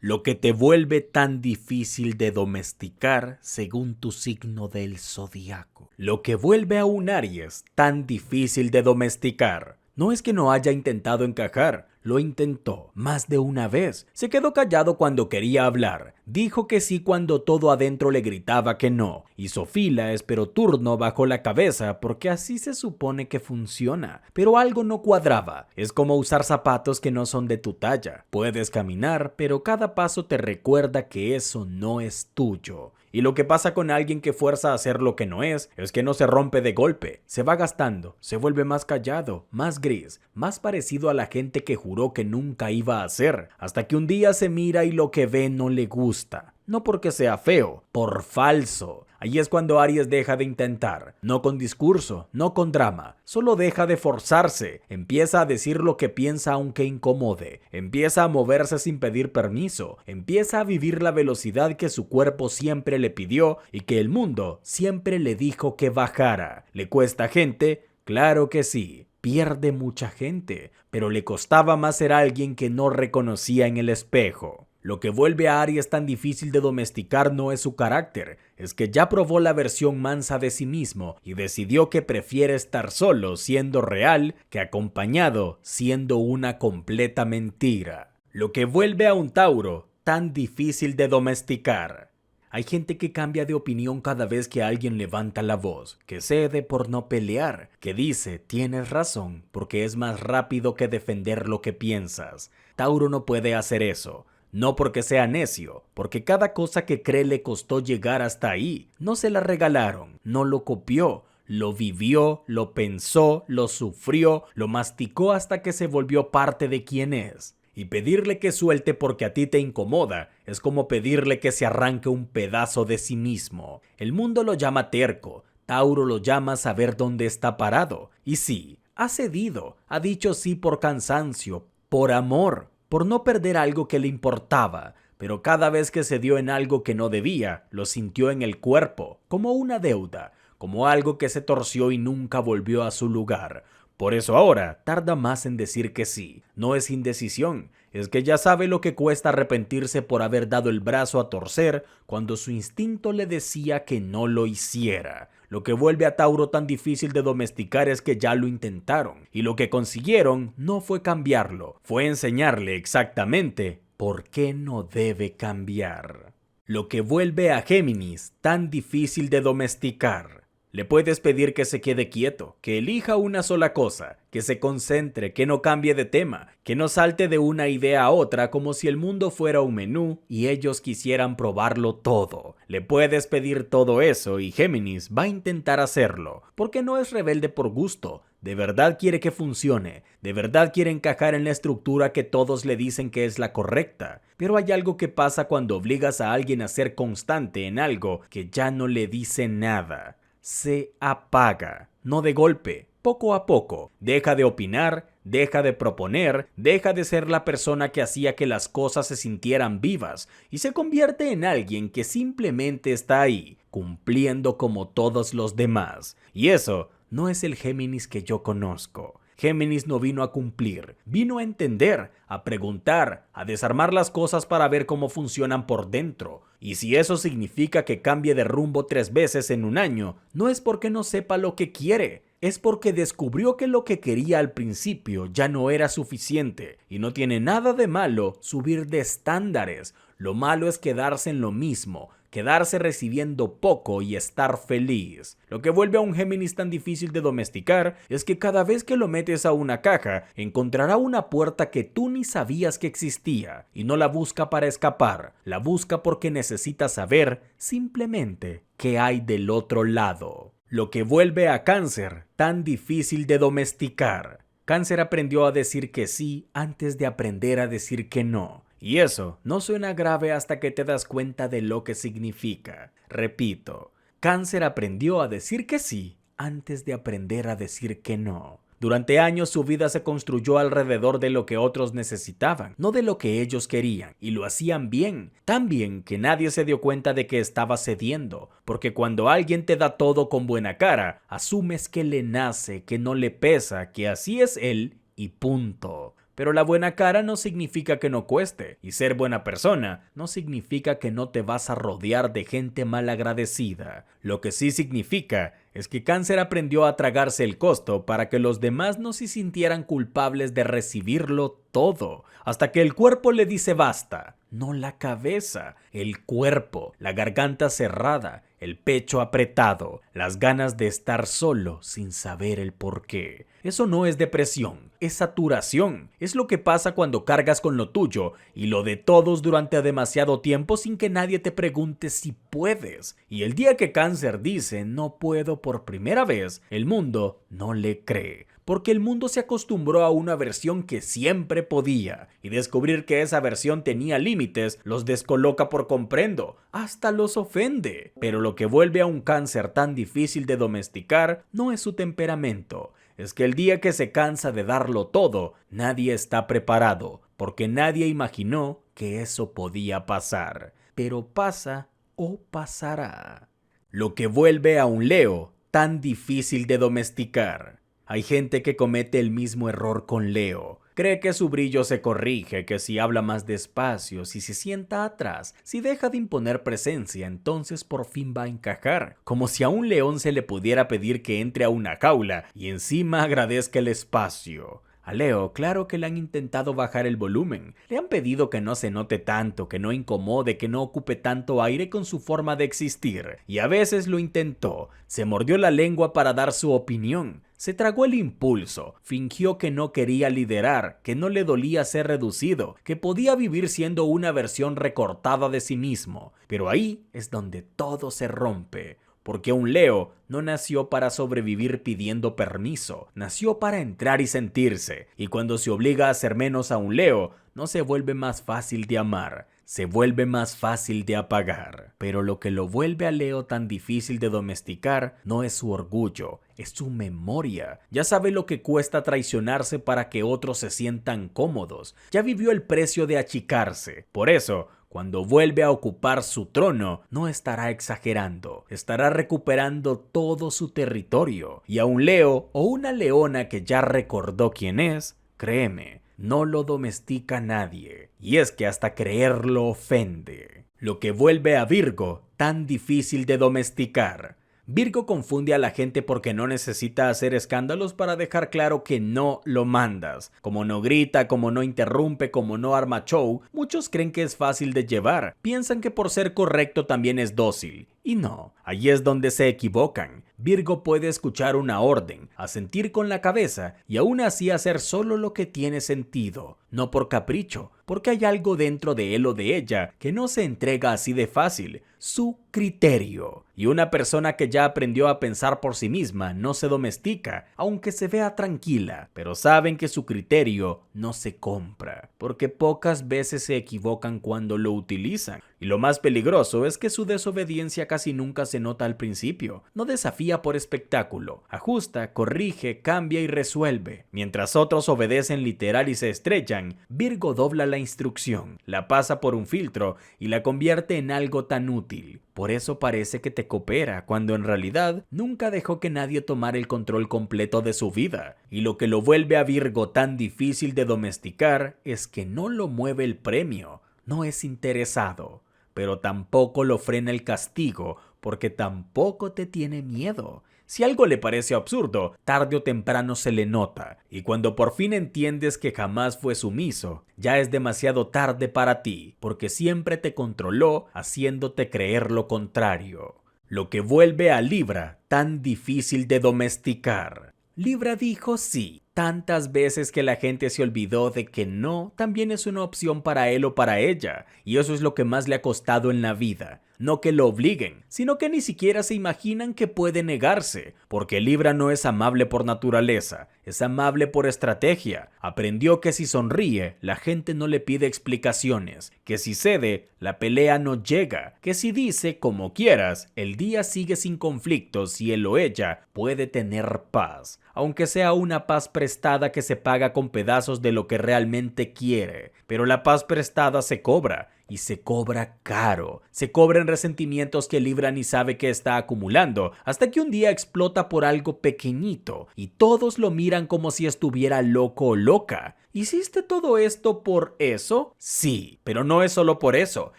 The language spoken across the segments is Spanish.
Lo que te vuelve tan difícil de domesticar según tu signo del zodiaco. Lo que vuelve a un Aries tan difícil de domesticar. No es que no haya intentado encajar, lo intentó más de una vez. Se quedó callado cuando quería hablar. Dijo que sí cuando todo adentro le gritaba que no. Hizo fila, esperó turno, bajó la cabeza, porque así se supone que funciona. Pero algo no cuadraba. Es como usar zapatos que no son de tu talla. Puedes caminar, pero cada paso te recuerda que eso no es tuyo. Y lo que pasa con alguien que fuerza a hacer lo que no es que no se rompe de golpe, se va gastando, se vuelve más callado, más gris, más parecido a la gente que juró que nunca iba a hacer, hasta que un día se mira y lo que ve no le gusta. No porque sea feo, por falso. Ahí es cuando Aries deja de intentar, no con discurso, no con drama, solo deja de forzarse, empieza a decir lo que piensa aunque incomode, empieza a moverse sin pedir permiso, empieza a vivir la velocidad que su cuerpo siempre le pidió y que el mundo siempre le dijo que bajara. ¿Le cuesta gente? Claro que sí. Pierde mucha gente, pero le costaba más ser alguien que no reconocía en el espejo. Lo que vuelve a Aries tan difícil de domesticar no es su carácter, es que ya probó la versión mansa de sí mismo y decidió que prefiere estar solo siendo real que acompañado siendo una completa mentira. Lo que vuelve a un Tauro tan difícil de domesticar. Hay gente que cambia de opinión cada vez que alguien levanta la voz, que cede por no pelear, que dice tienes razón porque es más rápido que defender lo que piensas. Tauro no puede hacer eso. No porque sea necio, porque cada cosa que cree le costó llegar hasta ahí. No se la regalaron, no lo copió, lo vivió, lo pensó, lo sufrió, lo masticó hasta que se volvió parte de quien es. Y pedirle que suelte porque a ti te incomoda es como pedirle que se arranque un pedazo de sí mismo. El mundo lo llama terco, Tauro lo llama saber dónde está parado. Y sí, ha cedido, ha dicho sí por cansancio, por amor, por no perder algo que le importaba, pero cada vez que cedió en algo que no debía, lo sintió en el cuerpo, como una deuda, como algo que se torció y nunca volvió a su lugar. Por eso ahora tarda más en decir que sí. No es indecisión, es que ya sabe lo que cuesta arrepentirse por haber dado el brazo a torcer cuando su instinto le decía que no lo hiciera. Lo que vuelve a Tauro tan difícil de domesticar es que ya lo intentaron, y lo que consiguieron no fue cambiarlo, fue enseñarle exactamente por qué no debe cambiar. Lo que vuelve a Géminis tan difícil de domesticar. Le puedes pedir que se quede quieto, que elija una sola cosa, que se concentre, que no cambie de tema, que no salte de una idea a otra como si el mundo fuera un menú y ellos quisieran probarlo todo. Le puedes pedir todo eso y Géminis va a intentar hacerlo, porque no es rebelde por gusto. De verdad quiere que funcione, de verdad quiere encajar en la estructura que todos le dicen que es la correcta. Pero hay algo que pasa cuando obligas a alguien a ser constante en algo que ya no le dice nada. Se apaga, no de golpe, poco a poco. Deja de opinar, deja de proponer, deja de ser la persona que hacía que las cosas se sintieran vivas y se convierte en alguien que simplemente está ahí, cumpliendo como todos los demás. Y eso no es el Géminis que yo conozco. Géminis no vino a cumplir, vino a entender, a preguntar, a desarmar las cosas para ver cómo funcionan por dentro. Y si eso significa que cambie de rumbo 3 veces en un año, no es porque no sepa lo que quiere, es porque descubrió que lo que quería al principio ya no era suficiente. Y no tiene nada de malo subir de estándares, lo malo es quedarse en lo mismo, quedarse recibiendo poco y estar feliz. Lo que vuelve a un Géminis tan difícil de domesticar es que cada vez que lo metes a una caja, encontrará una puerta que tú ni sabías que existía y no la busca para escapar, la busca porque necesita saber simplemente qué hay del otro lado. Lo que vuelve a Cáncer tan difícil de domesticar. Cáncer aprendió a decir que sí antes de aprender a decir que no. Y eso no suena grave hasta que te das cuenta de lo que significa. Repito, Cáncer aprendió a decir que sí antes de aprender a decir que no. Durante años su vida se construyó alrededor de lo que otros necesitaban, no de lo que ellos querían, y lo hacían bien, tan bien que nadie se dio cuenta de que estaba cediendo, porque cuando alguien te da todo con buena cara, asumes que le nace, que no le pesa, que así es él y punto. Pero la buena cara no significa que no cueste, y ser buena persona no significa que no te vas a rodear de gente malagradecida. Lo que sí significa es que Cáncer aprendió a tragarse el costo para que los demás no se sintieran culpables de recibirlo todo, hasta que el cuerpo le dice basta. No la cabeza, el cuerpo, la garganta cerrada, el pecho apretado, las ganas de estar solo sin saber el por qué. Eso no es depresión, es saturación. Es lo que pasa cuando cargas con lo tuyo y lo de todos durante demasiado tiempo sin que nadie te pregunte si puedes. Y el día que Cáncer dice no puedo por primera vez, el mundo no le cree. Porque el mundo se acostumbró a una versión que siempre podía, y descubrir que esa versión tenía límites los descoloca por completo, hasta los ofende. Pero lo que vuelve a un Cáncer tan difícil de domesticar no es su temperamento, es que el día que se cansa de darlo todo, nadie está preparado, porque nadie imaginó que eso podía pasar. Pero pasa o pasará. Lo que vuelve a un Leo tan difícil de domesticar. Hay gente que comete el mismo error con Leo. Cree que su brillo se corrige, que si habla más despacio, si se sienta atrás, si deja de imponer presencia, entonces por fin va a encajar. Como si a un león se le pudiera pedir que entre a una jaula y encima agradezca el espacio. A Leo, claro que le han intentado bajar el volumen. Le han pedido que no se note tanto, que no incomode, que no ocupe tanto aire con su forma de existir. Y a veces lo intentó. Se mordió la lengua para dar su opinión. Se tragó el impulso, fingió que no quería liderar, que no le dolía ser reducido, que podía vivir siendo una versión recortada de sí mismo. Pero ahí es donde todo se rompe. Porque un Leo no nació para sobrevivir pidiendo permiso, nació para entrar y sentirse. Y cuando se obliga a hacer menos a un Leo, no se vuelve más fácil de amar, se vuelve más fácil de apagar. Pero lo que lo vuelve a Leo tan difícil de domesticar no es su orgullo, es su memoria. Ya sabe lo que cuesta traicionarse para que otros se sientan cómodos. Ya vivió el precio de achicarse. Por eso, cuando vuelve a ocupar su trono, no estará exagerando, estará recuperando todo su territorio. Y a un Leo o una leona que ya recordó quién es, créeme, no lo domestica nadie. Y es que hasta creerlo ofende. Lo que vuelve a Virgo tan difícil de domesticar. Virgo confunde a la gente porque no necesita hacer escándalos para dejar claro que no lo mandas. Como no grita, como no interrumpe, como no arma show, muchos creen que es fácil de llevar. Piensan que por ser correcto también es dócil. Y no, allí es donde se equivocan. Virgo puede escuchar una orden, asentir con la cabeza y aún así hacer solo lo que tiene sentido, no por capricho, porque hay algo dentro de él o de ella que no se entrega así de fácil, su criterio. Y una persona que ya aprendió a pensar por sí misma no se domestica, aunque se vea tranquila, pero saben que su criterio no se compra, porque pocas veces se equivocan cuando lo utilizan. Y lo más peligroso es que su desobediencia casi nunca se nota al principio. No desafía por espectáculo, ajusta, corrige, cambia y resuelve. Mientras otros obedecen literal y se estrellan, Virgo dobla la instrucción, la pasa por un filtro y la convierte en algo tan útil. Por eso parece que te coopera, cuando en realidad nunca dejó que nadie tomara el control completo de su vida. Y lo que lo vuelve a Virgo tan difícil de domesticar es que no lo mueve el premio, no es interesado. Pero tampoco lo frena el castigo, porque tampoco te tiene miedo. Si algo le parece absurdo, tarde o temprano se le nota, y cuando por fin entiendes que jamás fue sumiso, ya es demasiado tarde para ti, porque siempre te controló haciéndote creer lo contrario. Lo que vuelve a Libra tan difícil de domesticar. Libra dijo sí tantas veces que la gente se olvidó de que no también es una opción para él o para ella, y eso es lo que más le ha costado en la vida. No que lo obliguen, sino que ni siquiera se imaginan que puede negarse, porque Libra no es amable por naturaleza, es amable por estrategia. Aprendió que si sonríe, la gente no le pide explicaciones, que si cede, la pelea no llega, que si dice como quieras, el día sigue sin conflictos y él o ella puede tener paz, aunque sea una paz prestada que se paga con pedazos de lo que realmente quiere. Pero la paz prestada se cobra, y se cobra caro. Se cobra en resentimientos que Libra ni sabe que está acumulando, hasta que un día explota por algo pequeñito, y todos lo miran como si estuviera loco o loca. ¿Hiciste todo esto por eso? Sí, pero no es solo por eso,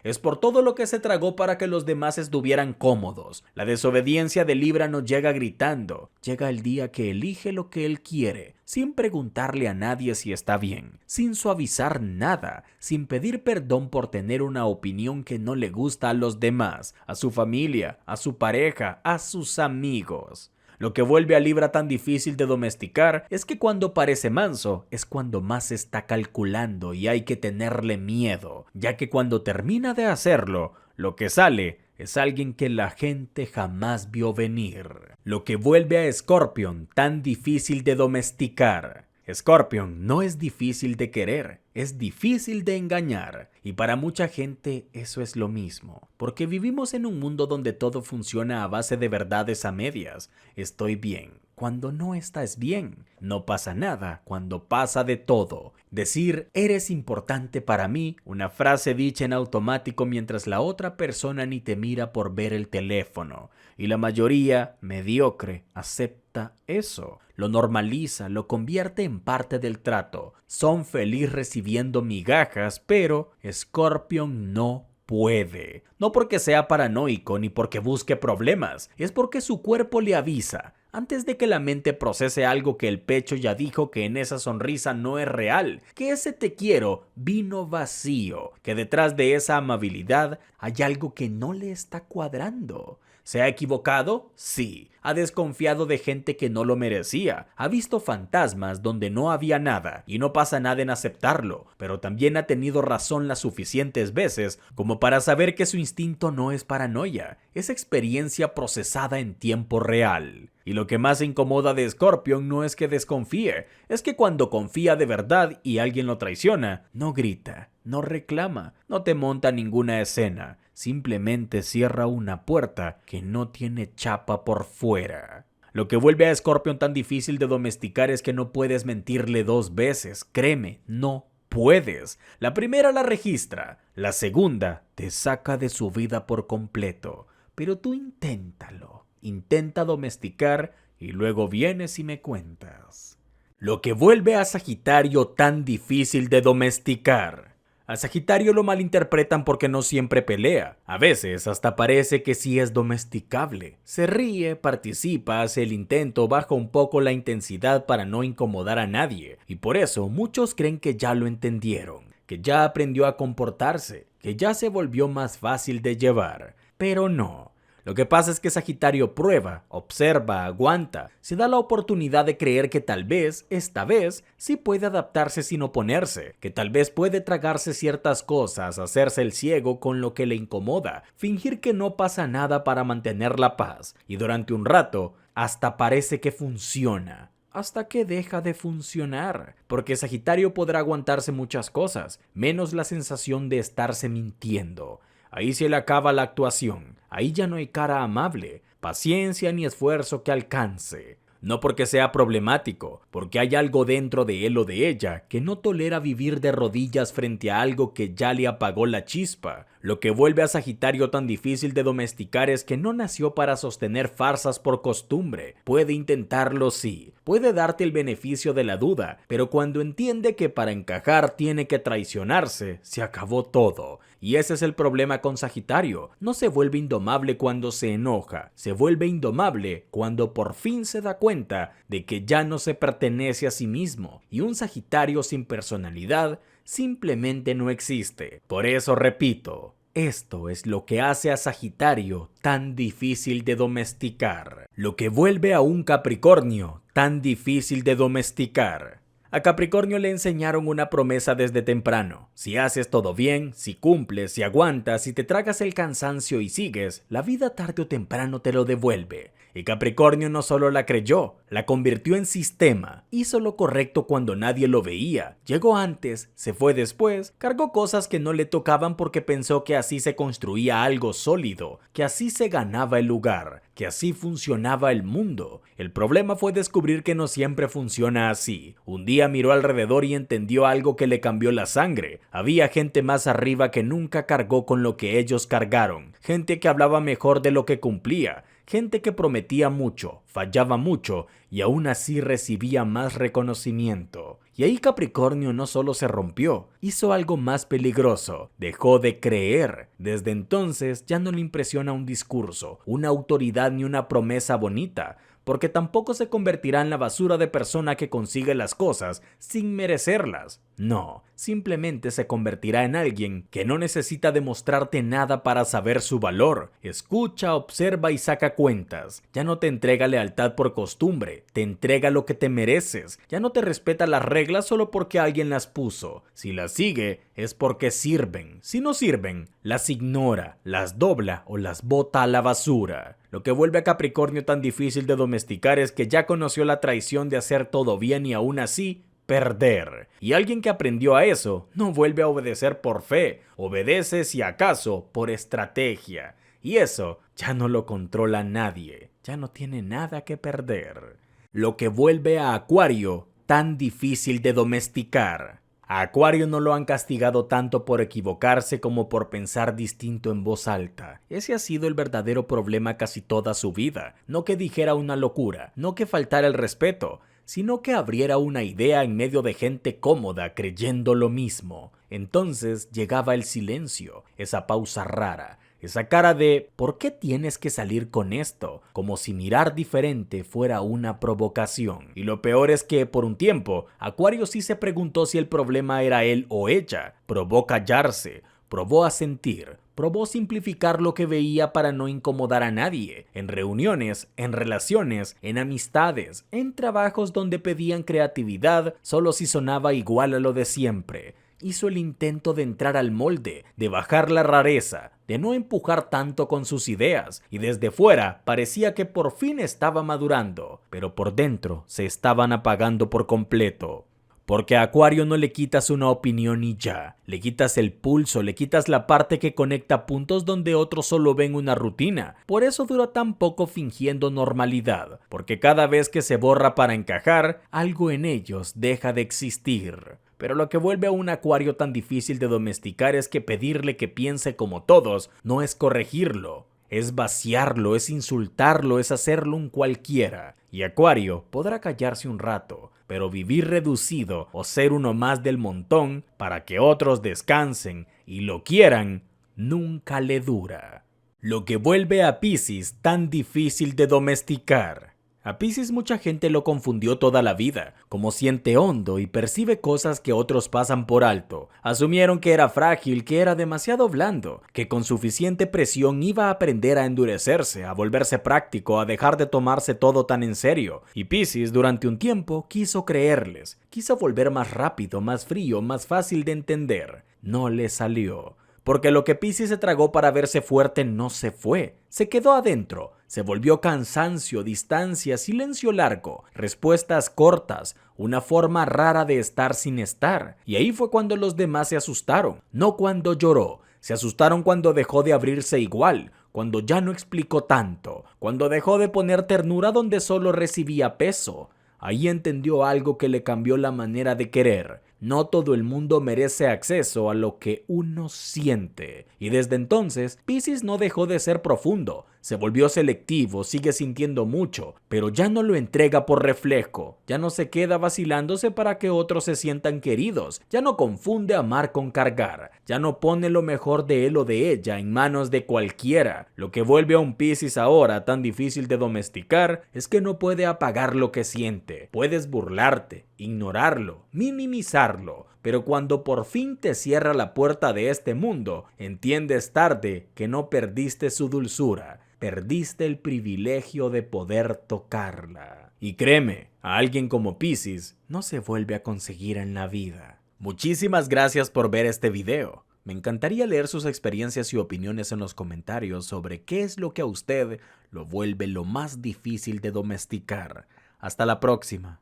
es por todo lo que se tragó para que los demás estuvieran cómodos. La desobediencia de Libra nos llega gritando. Llega el día que elige lo que él quiere, sin preguntarle a nadie si está bien, sin suavizar nada, sin pedir perdón por tener una opinión que no le gusta a los demás, a su familia, a su pareja, a sus amigos. Lo que vuelve a Libra tan difícil de domesticar es que cuando parece manso es cuando más está calculando y hay que tenerle miedo, ya que cuando termina de hacerlo, lo que sale es alguien que la gente jamás vio venir. Lo que vuelve a Scorpion tan difícil de domesticar. Scorpion no es difícil de querer, es difícil de engañar. Y para mucha gente eso es lo mismo, porque vivimos en un mundo donde todo funciona a base de verdades a medias. Estoy bien cuando no estás bien. No pasa nada cuando pasa de todo. Decir eres importante para mí, una frase dicha en automático mientras la otra persona ni te mira por ver el teléfono. Y la mayoría, mediocre, acepta eso. Lo normaliza, lo convierte en parte del trato. Son felices recibiendo migajas, pero Scorpion no puede. No porque sea paranoico ni porque busque problemas, es porque su cuerpo le avisa. Antes de que la mente procese algo que el pecho ya dijo que en esa sonrisa no es real, que ese te quiero vino vacío, que detrás de esa amabilidad hay algo que no le está cuadrando. ¿Se ha equivocado? Sí. Ha desconfiado de gente que no lo merecía. Ha visto fantasmas donde no había nada y no pasa nada en aceptarlo. Pero también ha tenido razón las suficientes veces como para saber que su instinto no es paranoia. Es experiencia procesada en tiempo real. Y lo que más incomoda de Scorpion no es que desconfíe, es que cuando confía de verdad y alguien lo traiciona, no grita, no reclama, no te monta ninguna escena, simplemente cierra una puerta que no tiene chapa por fuera. Lo que vuelve a Scorpion tan difícil de domesticar es que no puedes mentirle dos veces, créeme, no puedes. La primera la registra, la segunda te saca de su vida por completo, pero tú inténtalo. Intenta domesticar y luego vienes y me cuentas. Lo que vuelve a Sagitario tan difícil de domesticar. A Sagitario lo malinterpretan porque no siempre pelea. A veces hasta parece que sí es domesticable. Se ríe, participa, hace el intento, baja un poco la intensidad para no incomodar a nadie. Y por eso muchos creen que ya lo entendieron, que ya aprendió a comportarse, que ya se volvió más fácil de llevar. Pero no. Lo que pasa es que Sagitario prueba, observa, aguanta, se da la oportunidad de creer que tal vez, esta vez, sí puede adaptarse sin oponerse, que tal vez puede tragarse ciertas cosas, hacerse el ciego con lo que le incomoda, fingir que no pasa nada para mantener la paz, y durante un rato, hasta parece que funciona. Hasta que deja de funcionar, porque Sagitario podrá aguantarse muchas cosas, menos la sensación de estarse mintiendo. Ahí se le acaba la actuación, ahí ya no hay cara amable, paciencia ni esfuerzo que alcance. No porque sea problemático, porque hay algo dentro de él o de ella que no tolera vivir de rodillas frente a algo que ya le apagó la chispa. Lo que vuelve a Sagitario tan difícil de domesticar es que no nació para sostener farsas por costumbre. Puede intentarlo sí, puede darte el beneficio de la duda, pero cuando entiende que para encajar tiene que traicionarse, se acabó todo. Y ese es el problema con Sagitario. No se vuelve indomable cuando se enoja, se vuelve indomable cuando por fin se da cuenta de que ya no se pertenece a sí mismo. Y un Sagitario sin personalidad simplemente no existe. Por eso repito, esto es lo que hace a Sagitario tan difícil de domesticar. Lo que vuelve a un Capricornio tan difícil de domesticar. A Capricornio le enseñaron una promesa desde temprano. Si haces todo bien, si cumples, si aguantas, si te tragas el cansancio y sigues, la vida tarde o temprano te lo devuelve. Y Capricornio no solo la creyó, la convirtió en sistema. Hizo lo correcto cuando nadie lo veía. Llegó antes, se fue después, cargó cosas que no le tocaban porque pensó que así se construía algo sólido, que así se ganaba el lugar, que así funcionaba el mundo. El problema fue descubrir que no siempre funciona así. Un día miró alrededor y entendió algo que le cambió la sangre. Había gente más arriba que nunca cargó con lo que ellos cargaron. Gente que hablaba mejor de lo que cumplía. gente que prometía mucho, fallaba mucho y aún así recibía más reconocimiento. Y ahí Capricornio no solo se rompió, hizo algo más peligroso, dejó de creer. Desde entonces ya no le impresiona un discurso, una autoridad ni una promesa bonita, porque tampoco se convertirá en la basura de persona que consigue las cosas sin merecerlas. No, simplemente se convertirá en alguien que no necesita demostrarte nada para saber su valor. Escucha, observa y saca cuentas. Ya no te entrega lealtad por costumbre, te entrega lo que te mereces. Ya no te respeta las reglas solo porque alguien las puso. Si las sigue, es porque sirven. Si no sirven, las ignora, las dobla o las bota a la basura. Lo que vuelve a Capricornio tan difícil de domesticar es que ya conoció la traición de hacer todo bien y aún así perder. Y alguien que aprendió a eso no vuelve a obedecer por fe, obedece si acaso por estrategia. Y eso ya no lo controla nadie, ya no tiene nada que perder. Lo que vuelve a Acuario tan difícil de domesticar. A Acuario no lo han castigado tanto por equivocarse como por pensar distinto en voz alta. Ese ha sido el verdadero problema casi toda su vida. No que dijera una locura, no que faltara el respeto, sino que abriera una idea en medio de gente cómoda creyendo lo mismo. Entonces llegaba el silencio, esa pausa rara, esa cara de ¿por qué tienes que salir con esto? Como si mirar diferente fuera una provocación. Y lo peor es que por un tiempo, Acuario sí se preguntó si el problema era él o ella. Probó callarse, probó asentir, probó simplificar lo que veía para no incomodar a nadie. En reuniones, en relaciones, en amistades, en trabajos donde pedían creatividad, solo si sonaba igual a lo de siempre. Hizo el intento de entrar al molde, de bajar la rareza, de no empujar tanto con sus ideas, y desde fuera parecía que por fin estaba madurando, pero por dentro se estaban apagando por completo. Porque a Acuario no le quitas una opinión y ya, le quitas el pulso, le quitas la parte que conecta puntos donde otros solo ven una rutina. Por eso dura tan poco fingiendo normalidad, porque cada vez que se borra para encajar, algo en ellos deja de existir. Pero lo que vuelve a un Acuario tan difícil de domesticar es que pedirle que piense como todos no es corregirlo. Es vaciarlo, es insultarlo, es hacerlo un cualquiera. Y Acuario podrá callarse un rato, pero vivir reducido o ser uno más del montón para que otros descansen y lo quieran, nunca le dura. Lo que vuelve a Piscis tan difícil de domesticar. A Piscis mucha gente lo confundió toda la vida, como siente hondo y percibe cosas que otros pasan por alto. Asumieron que era frágil, que era demasiado blando, que con suficiente presión iba a aprender a endurecerse, a volverse práctico, a dejar de tomarse todo tan en serio. Y Piscis durante un tiempo quiso creerles, quiso volver más rápido, más frío, más fácil de entender. No le salió. Porque lo que Piscis se tragó para verse fuerte no se fue, se quedó adentro, se volvió cansancio, distancia, silencio largo, respuestas cortas, una forma rara de estar sin estar. Y ahí fue cuando los demás se asustaron, no cuando lloró, se asustaron cuando dejó de abrirse igual, cuando ya no explicó tanto, cuando dejó de poner ternura donde solo recibía peso. Ahí entendió algo que le cambió la manera de querer. No todo el mundo merece acceso a lo que uno siente. Y desde entonces, Piscis no dejó de ser profundo. Se volvió selectivo, sigue sintiendo mucho, pero ya no lo entrega por reflejo. Ya no se queda vacilándose para que otros se sientan queridos. Ya no confunde amar con cargar. Ya no pone lo mejor de él o de ella en manos de cualquiera. Lo que vuelve a un Piscis ahora tan difícil de domesticar es que no puede apagar lo que siente. Puedes burlarte, ignorarlo, minimizarlo, pero cuando por fin te cierra la puerta de este mundo, entiendes tarde que no perdiste su dulzura, perdiste el privilegio de poder tocarla. Y créeme, a alguien como Piscis no se vuelve a conseguir en la vida. Muchísimas gracias por ver este video. Me encantaría leer sus experiencias y opiniones en los comentarios sobre qué es lo que a usted lo vuelve lo más difícil de domesticar. Hasta la próxima.